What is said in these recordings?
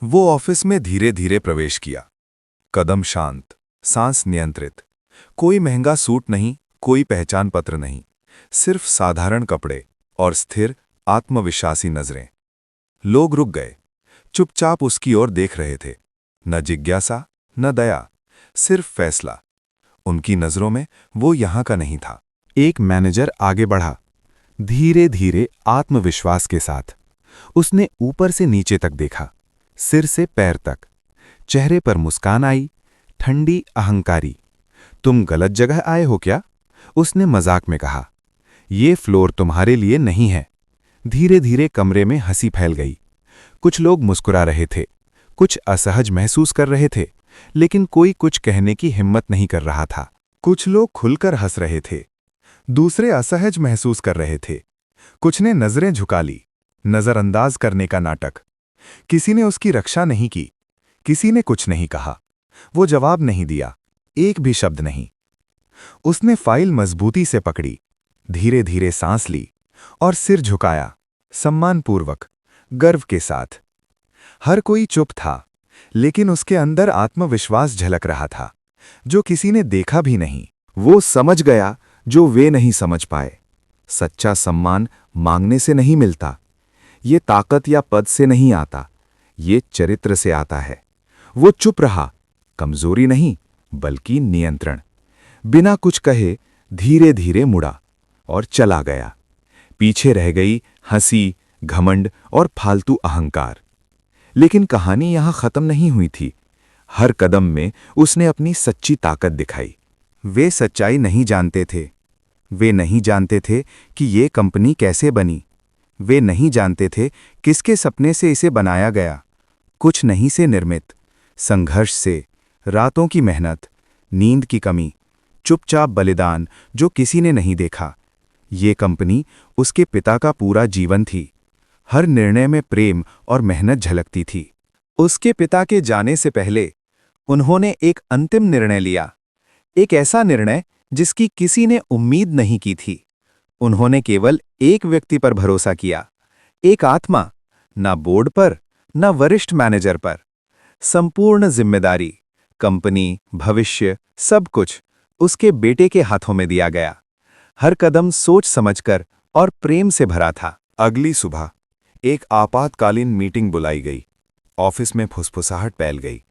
वो ऑफिस में धीरे धीरे प्रवेश किया। कदम शांत, सांस नियंत्रित। कोई महंगा सूट नहीं, कोई पहचान पत्र नहीं, सिर्फ साधारण कपड़े और स्थिर आत्मविश्वासी नजरें। लोग रुक गए, चुपचाप उसकी ओर देख रहे थे। न जिज्ञासा, न दया, सिर्फ फैसला। उनकी नजरों में वो यहां का नहीं था। एक मैनेजर आगे बढ़ा, धीरे धीरे आत्मविश्वास के साथ। उसने ऊपर से नीचे तक देखा, सिर से पैर तक। चेहरे पर मुस्कान आई, ठंडी, अहंकारी। तुम गलत जगह आए हो क्या? उसने मजाक में कहा। ये फ्लोर तुम्हारे लिए नहीं है। धीरे धीरे कमरे में हंसी फैल गई। कुछ लोग मुस्कुरा रहे थे, कुछ असहज महसूस कर रहे थे, लेकिन कोई कुछ कहने की हिम्मत नहीं कर रहा था। कुछ लोग खुलकर हंस रहे थे, दूसरे असहज महसूस कर रहे थे। कुछ ने नजरें झुका ली, नजरअंदाज करने का नाटक। किसी ने उसकी रक्षा नहीं की, किसी ने कुछ नहीं कहा। वो जवाब नहीं दिया, एक भी शब्द नहीं। उसने फाइल मजबूती से पकड़ी, धीरे धीरे सांस ली और सिर झुकाया, सम्मानपूर्वक, गर्व के साथ। हर कोई चुप था, लेकिन उसके अंदर आत्मविश्वास झलक रहा था, जो किसी ने देखा भी नहीं। वो समझ गया जो वे नहीं समझ पाए। सच्चा सम्मान मांगने से नहीं मिलता। ये ताकत या पद से नहीं आता, ये चरित्र से आता है। वो चुप रहा, कमजोरी नहीं, बल्कि नियंत्रण। बिना कुछ कहे धीरे धीरे मुड़ा और चला गया। पीछे रह गई हंसी, घमंड और फालतू अहंकार। लेकिन कहानी यहां खत्म नहीं हुई थी। हर कदम में उसने अपनी सच्ची ताकत दिखाई। वे सच्चाई नहीं जानते थे। वे नहीं जानते थे कि ये कंपनी कैसे बनी। वे नहीं जानते थे किसके सपने से इसे बनाया गया। कुछ नहीं से निर्मित, संघर्ष से, रातों की मेहनत, नींद की कमी, चुपचाप बलिदान जो किसी ने नहीं देखा। ये कंपनी उसके पिता का पूरा जीवन थी। हर निर्णय में प्रेम और मेहनत झलकती थी। उसके पिता के जाने से पहले उन्होंने एक अंतिम निर्णय लिया, एक ऐसा निर्णय जिसकी किसी ने उम्मीद नहीं की थी। उन्होंने केवल एक व्यक्ति पर भरोसा किया, एक आत्मा, ना बोर्ड पर, ना वरिष्ठ मैनेजर पर। संपूर्ण जिम्मेदारी, कंपनी, भविष्य, सब कुछ उसके बेटे के हाथों में दिया गया। हर कदम सोच समझकर और प्रेम से भरा था। अगली सुबह एक आपातकालीन मीटिंग बुलाई गई। ऑफिस में फुसफुसाहट फैल गई।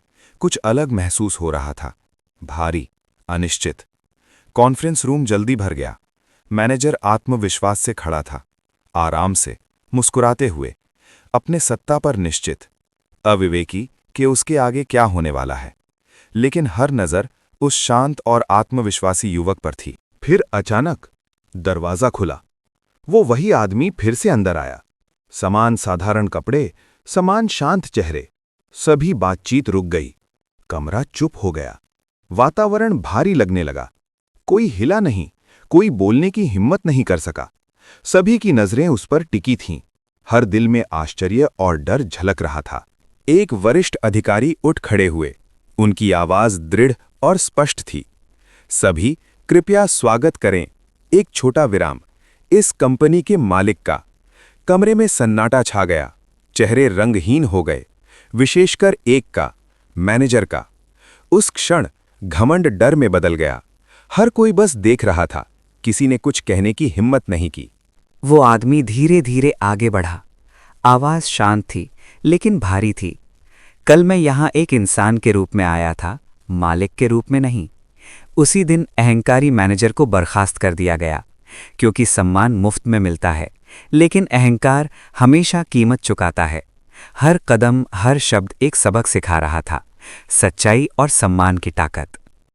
कुछ अलग महसूस हो रहा था, भारी, अनिश्चित। कॉन्फ्रेंस रूम जल्दी भर गया। मैनेजर आत्मविश्वास से खड़ा था, आराम से, मुस्कुराते हुए, अपने सत्ता पर निश्चित, अविवेकी कि उसके आगे क्या होने वाला है। लेकिन हर नजर उस शांत और आत्मविश्वासी युवक पर थी। फिर अचानक दरवाजा खुला। वो वही आदमी फिर से अंदर आया। समान साधारण कपड़े, समान शांत चेहरे। सभी बातचीत रुक गई। कमरा चुप हो गया। वातावरण भारी लगने लगा। कोई हिला नहीं, कोई बोलने की हिम्मत नहीं कर सका। सभी की नजरें उस पर टिकी थीं। हर दिल में आश्चर्य और डर झलक रहा था। एक वरिष्ठ अधिकारी उठ खड़े हुए। उनकी आवाज दृढ़ और स्पष्ट थी। सभी कृपया स्वागत करें। एक छोटा विराम, इस कंपनी के मालिक का। कमरे में सन्नाटा छा गया। चेहरे रंगहीन हो गए, विशेषकर एक का, मैनेजर का। उस क्षण घमंड डर में बदल गया। हर कोई बस देख रहा था, किसी ने कुछ कहने की हिम्मत नहीं की। वो आदमी धीरे धीरे आगे बढ़ा। आवाज शांत थी, लेकिन भारी थी। कल मैं यहां एक इंसान के रूप में आया था, मालिक के रूप में नहीं। उसी दिन अहंकारी मैनेजर को बर्खास्त कर दिया गया, क्योंकि सम्मान मुफ्त में मिलता है, लेकिन अहंकार हमेशा कीमत चुकाता है। हर कदम, हर शब्द एक सबक सिखा रहा था, सच्चाई और सम्मान की ताकत।